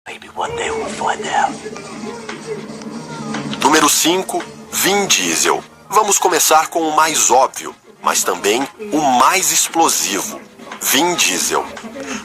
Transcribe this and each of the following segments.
Maybe one day we'll find out. Número 5, Vin Diesel. Vamos começar com o mais óbvio, mas também o mais explosivo. Vin Diesel.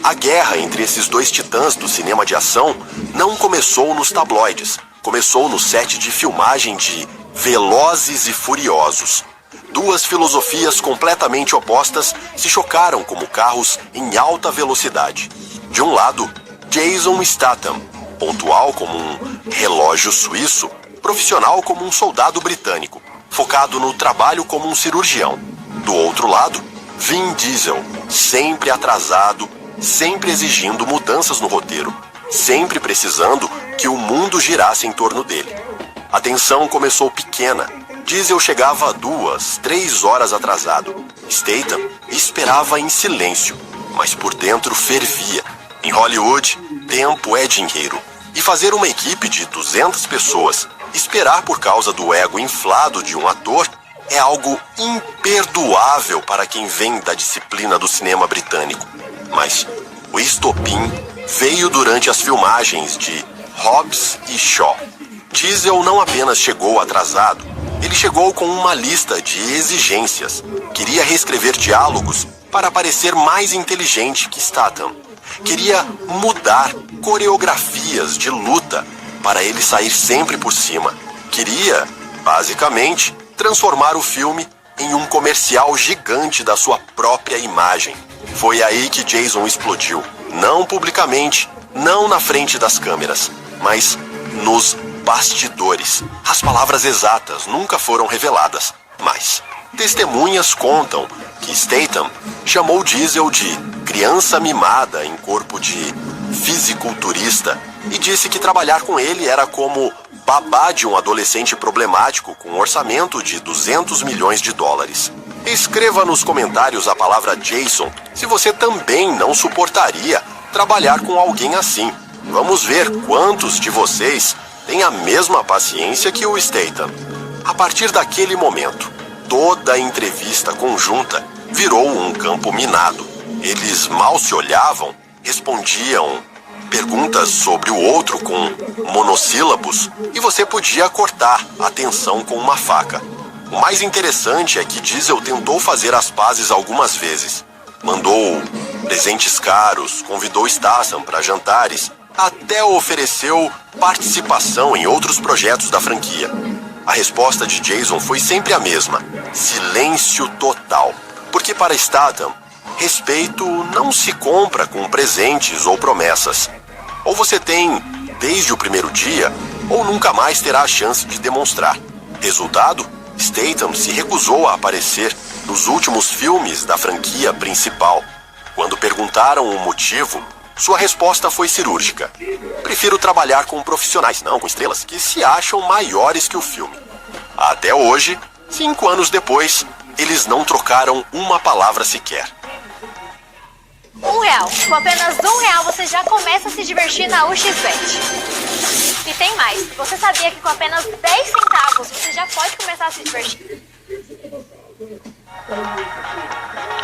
A guerra entre esses dois titãs do cinema de ação não começou nos tabloides. Começou no set de filmagem de Velozes e Furiosos. Duas filosofias completamente opostas se chocaram como carros em alta velocidade. De um lado, Jason Statham, pontual como um relógio suíço, profissional como um soldado britânico, focado no trabalho como um cirurgião. Do outro lado, Vin Diesel, sempre atrasado, sempre exigindo mudanças no roteiro, sempre precisando que o mundo girasse em torno dele. A tensão começou pequena. Diesel chegava 2, 3 horas atrasado. Statham esperava em silêncio, mas por dentro fervia. Em Hollywood, tempo é dinheiro. E fazer uma equipe de 200 pessoas esperar por causa do ego inflado de um ator é algo imperdoável para quem vem da disciplina do cinema britânico. Mas o estopim veio durante as filmagens de Hobbs e Shaw. Diesel não apenas chegou atrasado, ele chegou com uma lista de exigências. Queria reescrever diálogos para parecer mais inteligente que Statham. Queria mudar coreografias de luta para ele sair sempre por cima. Queria, basicamente, transformar o filme em um comercial gigante da sua própria imagem. Foi aí que Jason explodiu. Não publicamente, não na frente das câmeras, mas nos bastidores. As palavras exatas nunca foram reveladas, mas testemunhas contam que Statham chamou Diesel de criança mimada em corpo de fisiculturista e disse que trabalhar com ele era como babá de um adolescente problemático com um orçamento de 200 milhões de dólares. Escreva nos comentários a palavra Jason se você também não suportaria trabalhar com alguém assim. Vamos ver quantos de vocês têm a mesma paciência que o Statham. A partir daquele momento, toda a entrevista conjunta virou um campo minado. Eles mal se olhavam, respondiam perguntas sobre o outro com monossílabos e você podia cortar a tensão com uma faca. O mais interessante é que Diesel tentou fazer as pazes algumas vezes. Mandou presentes caros, convidou Statham para jantares, até ofereceu participação em outros projetos da franquia. A resposta de Jason foi sempre a mesma: silêncio total. Porque para Statham, respeito não se compra com presentes ou promessas. Ou você tem desde o primeiro dia, ou nunca mais terá a chance de demonstrar. Resultado, Statham se recusou a aparecer nos últimos filmes da franquia principal. Quando perguntaram o motivo, sua resposta foi cirúrgica: prefiro trabalhar com profissionais, não com estrelas, que se acham maiores que o filme. Até hoje, 5 anos depois, eles não trocaram uma palavra sequer. R$1. Com apenas R$1 você já começa a se divertir na UXBet. E tem mais. Você sabia que com apenas 10 centavos você já pode começar a se divertir?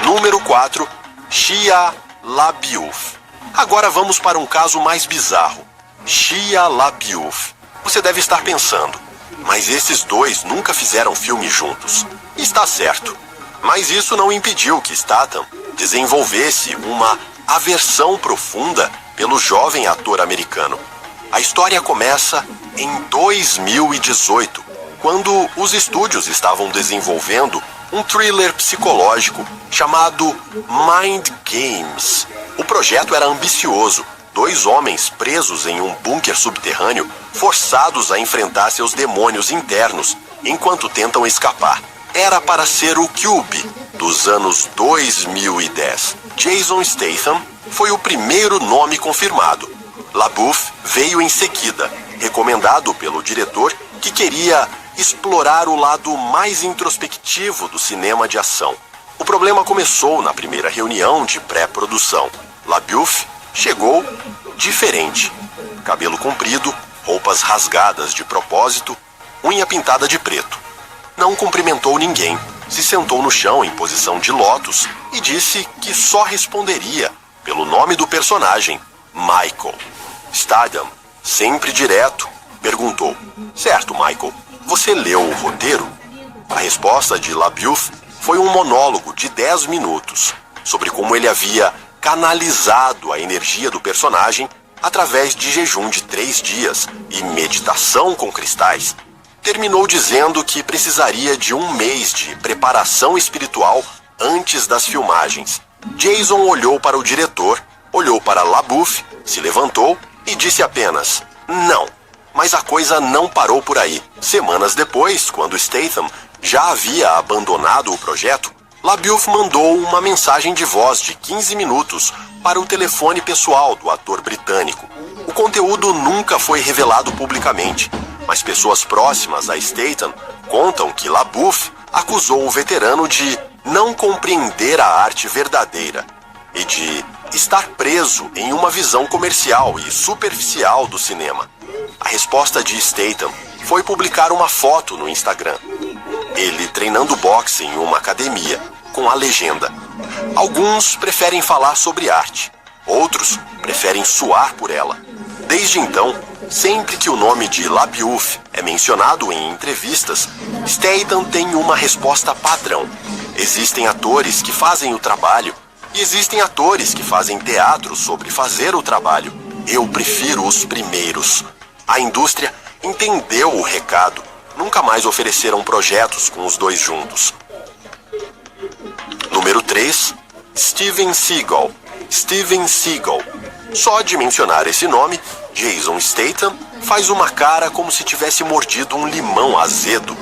Número 4. Shia LaBeouf. Agora vamos para um caso mais bizarro. Shia LaBeouf. Você deve estar pensando, mas esses dois nunca fizeram filme juntos. Está certo. Mas isso não impediu que Statham desenvolvesse uma aversão profunda pelo jovem ator americano. A história começa em 2018, quando os estúdios estavam desenvolvendo um thriller psicológico chamado Mind Games. O projeto era ambicioso. 2 homens presos em um bunker subterrâneo, forçados a enfrentar seus demônios internos enquanto tentam escapar. Era para ser o Cube dos anos 2010. Jason Statham foi o primeiro nome confirmado. LaBeouf veio em seguida, recomendado pelo diretor que queria explorar o lado mais introspectivo do cinema de ação. O problema começou na primeira reunião de pré-produção. LaBeouf chegou diferente. Cabelo comprido, roupas rasgadas de propósito, unha pintada de preto. Não cumprimentou ninguém, se sentou no chão em posição de lótus e disse que só responderia pelo nome do personagem, Michael. Statham, sempre direto, perguntou: "Certo, Michael, você leu o roteiro?" A resposta de LaBeouf foi um monólogo de 10 minutos sobre como ele havia canalizado a energia do personagem através de jejum de 3 dias e meditação com cristais. Terminou dizendo que precisaria de 1 mês de preparação espiritual antes das filmagens. Jason olhou para o diretor, olhou para LaBeouf, se levantou e disse apenas: "Não." Mas a coisa não parou por aí. Semanas depois, quando Statham já havia abandonado o projeto, LaBeouf mandou uma mensagem de voz de 15 minutos para o telefone pessoal do ator britânico. O conteúdo nunca foi revelado publicamente, mas pessoas próximas a Statham contam que LaBeouf acusou o veterano de não compreender a arte verdadeira e de estar preso em uma visão comercial e superficial do cinema. A resposta de Statham foi publicar uma foto no Instagram. Ele treinando boxe em uma academia, com a legenda: "Alguns preferem falar sobre arte, outros preferem suar por ela." Desde então, sempre que o nome de LaBeouf é mencionado em entrevistas, Statham tem uma resposta padrão: existem atores que fazem o trabalho e existem atores que fazem teatro sobre fazer o trabalho. Eu prefiro os primeiros. A indústria entendeu o recado. Nunca mais ofereceram projetos com os dois juntos. Número 3. Steven Seagal. Steven Seagal. Só de mencionar esse nome, Jason Statham faz uma cara como se tivesse mordido um limão azedo.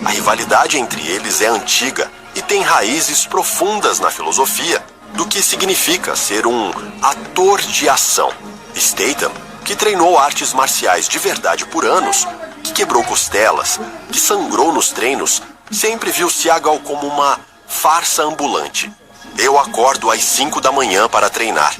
A rivalidade entre eles é antiga e tem raízes profundas na filosofia do que significa ser um ator de ação. Statham, que treinou artes marciais de verdade por anos, que quebrou costelas, que sangrou nos treinos, sempre viu Seagal como uma farsa ambulante. "Eu acordo às 5 da manhã para treinar."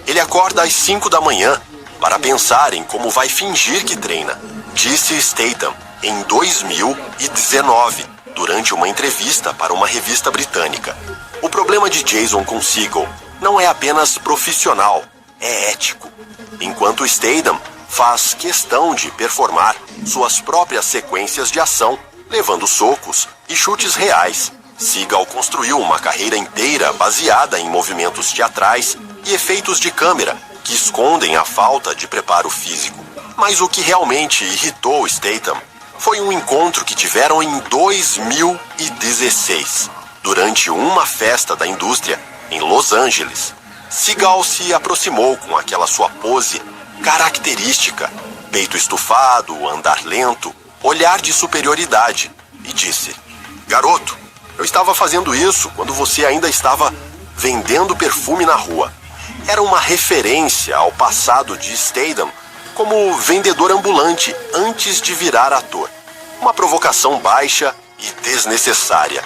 Ele acorda às 5 da manhã para pensar em como vai fingir que treina, disse Statham em 2019, durante uma entrevista para uma revista britânica. O problema de Jason com Seagal não é apenas profissional, é ético. Enquanto Statham faz questão de performar suas próprias sequências de ação, levando socos e chutes reais, Seagal construiu uma carreira inteira baseada em movimentos teatrais e efeitos de câmera que escondem a falta de preparo físico. Mas o que realmente irritou Statham foi um encontro que tiveram em 2016, durante uma festa da indústria em Los Angeles. Seagal se aproximou com aquela sua pose característica, peito estufado, andar lento, olhar de superioridade, e disse: "Garoto, eu estava fazendo isso quando você ainda estava vendendo perfume na rua." Era uma referência ao passado de Statham como vendedor ambulante antes de virar ator. Uma provocação baixa e desnecessária.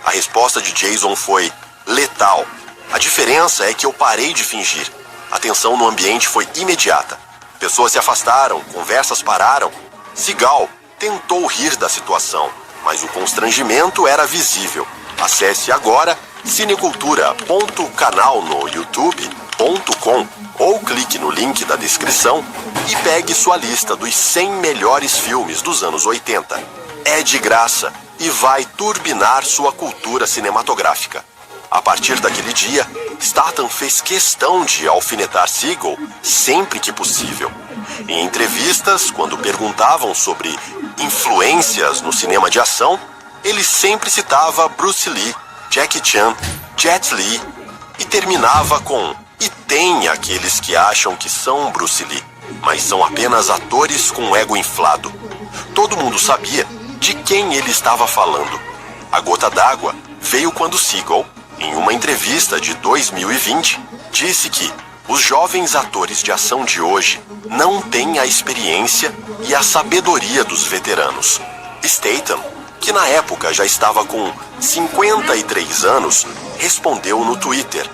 A resposta de Jason foi letal. "A diferença é que eu parei de fingir. A tensão no ambiente foi imediata. Pessoas se afastaram, conversas pararam. Seagal tentou rir da situação, mas o constrangimento era visível." Acesse agora cinecultura.canal no youtube.com ou clique no link da descrição e pegue sua lista dos 100 melhores filmes dos anos 80. É de graça e vai turbinar sua cultura cinematográfica. A partir daquele dia, Statham fez questão de alfinetar Seagal sempre que possível. Em entrevistas, quando perguntavam sobre influências no cinema de ação, ele sempre citava Bruce Lee, Jackie Chan, Jet Li e terminava com: "E tem aqueles que acham que são Bruce Lee, mas são apenas atores com ego inflado." Todo mundo sabia de quem ele estava falando. A gota d'água veio quando Seagal, em uma entrevista de 2020, disse que os jovens atores de ação de hoje não têm a experiência e a sabedoria dos veteranos. Statham, que na época já estava com 53 anos, respondeu no Twitter: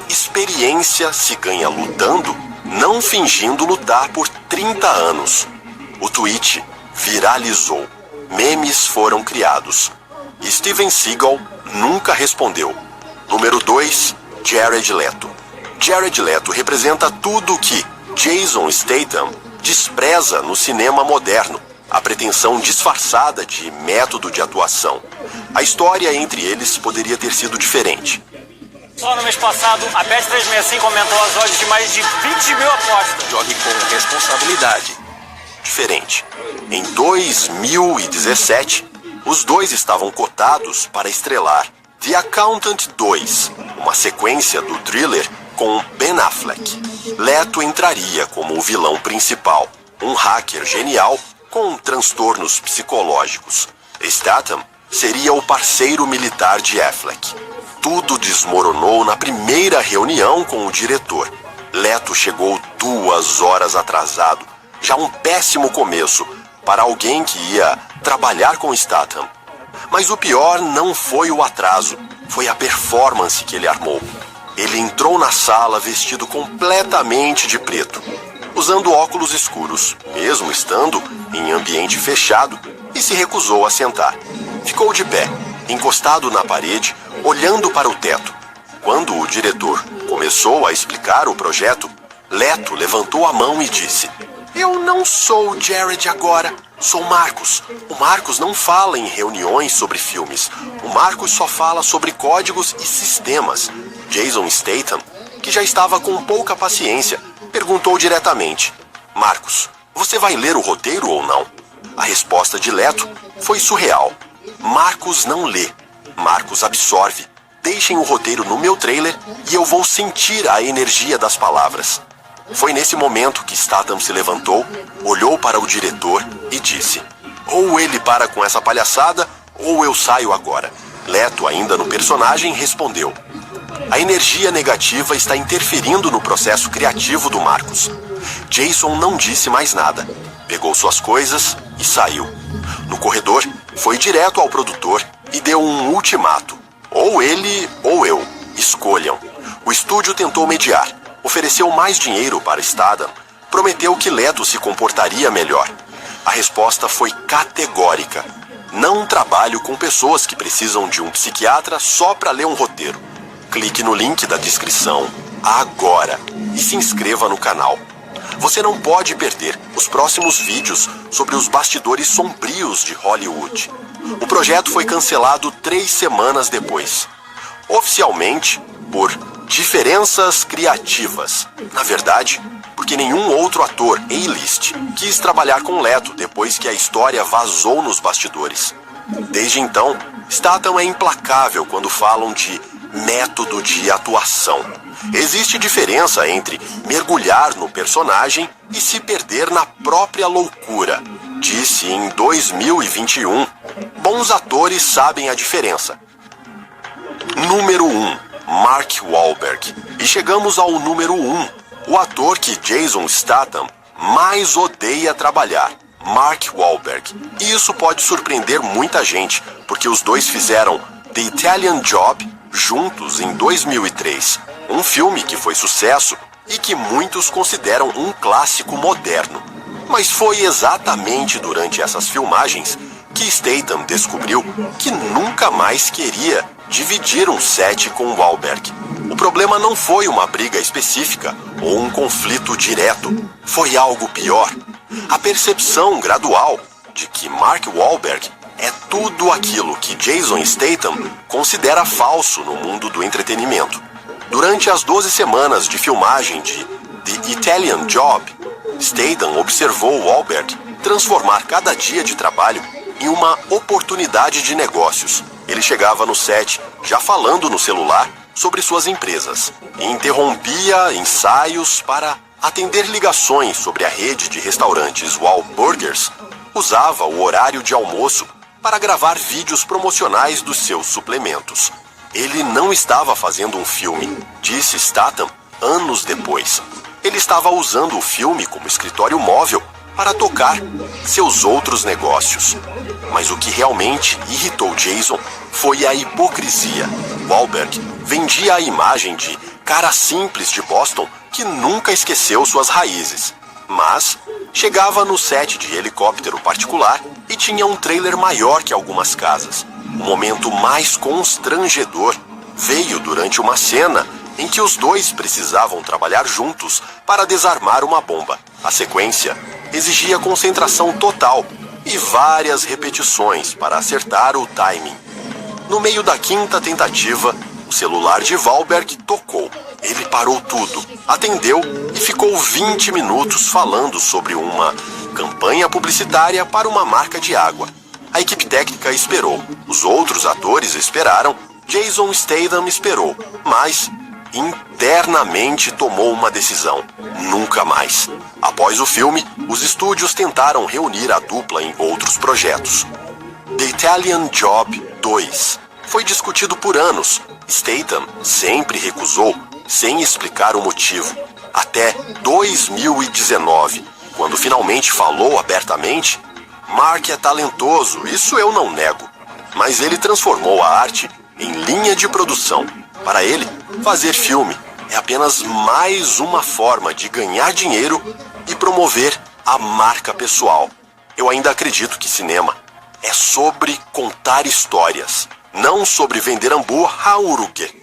"Experiência se ganha lutando, não fingindo lutar por 30 anos." O tweet viralizou. Memes foram criados. Steven Seagal nunca respondeu. Número 2. Jared Leto. Jared Leto representa tudo o que, Jason Statham despreza no cinema moderno a pretensão disfarçada de método de atuação. A história entre eles poderia ter sido diferente. Só no mês passado, a Bet365 aumentou as odds de mais de 20 mil apostas. Jogue com responsabilidade. Diferente. Em 2017, os dois estavam cotados para estrelar The Accountant 2, uma sequência do thriller com Ben Affleck. Leto entraria como o vilão principal, um hacker genial com transtornos psicológicos. Statham seria o parceiro militar de Affleck. Tudo desmoronou na primeira reunião com o diretor. Leto chegou 2 horas atrasado, já um péssimo começo para alguém que ia trabalhar com Statham. Mas o pior não foi o atraso, foi a performance que ele armou. Ele entrou na sala vestido completamente de preto, usando óculos escuros, mesmo estando em ambiente fechado, e se recusou a sentar. Ficou de pé, encostado na parede, olhando para o teto. Quando o diretor começou a explicar o projeto, Leto levantou a mão e disse: "Eu não sou o Jared agora, sou Marcos. O Marcos não fala em reuniões sobre filmes. O Marcos só fala sobre códigos e sistemas." Jason Statham, que já estava com pouca paciência, perguntou diretamente: "Marcos, você vai ler o roteiro ou não?" A resposta de Leto foi surreal. Marcos não lê. Marcos absorve. Deixem o roteiro no meu trailer e eu vou sentir a energia das palavras. Foi nesse momento que Statham se levantou, olhou para o diretor e disse: "Ou ele para com essa palhaçada, ou eu saio agora." Leto, ainda no personagem, respondeu: "A energia negativa está interferindo no processo criativo do Marcos." Jason não disse mais nada. Pegou suas coisas e saiu. No corredor, foi direto ao produtor e deu um ultimato: ou ele ou eu, escolham. O estúdio tentou mediar, ofereceu mais dinheiro para Statham, prometeu que Leto se comportaria melhor. A resposta foi categórica: "Não trabalho com pessoas que precisam de um psiquiatra só para ler um roteiro." Clique no link da descrição agora e se inscreva no canal. Você não pode perder os próximos vídeos sobre os bastidores sombrios de Hollywood. O projeto foi cancelado 3 semanas depois. Oficialmente, por diferenças criativas. Na verdade, porque nenhum outro ator A-list quis trabalhar com Leto depois que a história vazou nos bastidores. Desde então, Statham é implacável quando falam de método de atuação. Existe diferença entre mergulhar no personagem e se perder na própria loucura. Disse em 2021. Bons atores sabem a diferença. Número 1. Mark Wahlberg. E chegamos ao número 1. O ator que Jason Statham mais odeia trabalhar. Mark Wahlberg. E isso pode surpreender muita gente, porque os dois fizeram The Italian Job juntos em 2003. Um filme que foi sucesso e que muitos consideram um clássico moderno. Mas foi exatamente durante essas filmagens que Statham descobriu que nunca mais queria dividir um set com Wahlberg. O problema não foi uma briga específica ou um conflito direto. Foi algo pior. A percepção gradual de que Mark Wahlberg é tudo aquilo que Jason Statham considera falso no mundo do entretenimento. Durante as 12 semanas de filmagem de The Italian Job, Statham observou Wahlberg transformar cada dia de trabalho em uma oportunidade de negócios. Ele chegava no set já falando no celular sobre suas empresas e interrompia ensaios para atender ligações sobre a rede de restaurantes Wahlburgers. Usava o horário de almoço para gravar vídeos promocionais dos seus suplementos. Ele não estava fazendo um filme, disse Statham anos depois. Ele estava usando o filme como escritório móvel para tocar seus outros negócios. Mas o que realmente irritou Jason foi a hipocrisia. Wahlberg vendia a imagem de cara simples de Boston que nunca esqueceu suas raízes. Mas chegava no set de helicóptero particular e tinha um trailer maior que algumas casas. O momento mais constrangedor veio durante uma cena em que os dois precisavam trabalhar juntos para desarmar uma bomba. A sequência exigia concentração total e várias repetições para acertar o timing. No meio da quinta tentativa, o celular de Wahlberg tocou. Ele parou tudo, atendeu e ficou 20 minutos falando sobre uma campanha publicitária para uma marca de água. A equipe técnica esperou, os outros atores esperaram, Jason Statham esperou, mas internamente tomou uma decisão: nunca mais. Após o filme, os estúdios tentaram reunir a dupla em outros projetos. The Italian Job 2 foi discutido por anos. Statham sempre recusou, sem explicar o motivo. Até 2019, quando finalmente falou abertamente: Mark é talentoso, isso eu não nego. Mas ele transformou a arte em linha de produção. Para ele, fazer filme é apenas mais uma forma de ganhar dinheiro e promover a marca pessoal. Eu ainda acredito que cinema é sobre contar histórias, não sobre vender hambúrguer.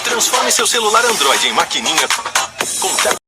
Transforme seu celular Android em maquininha com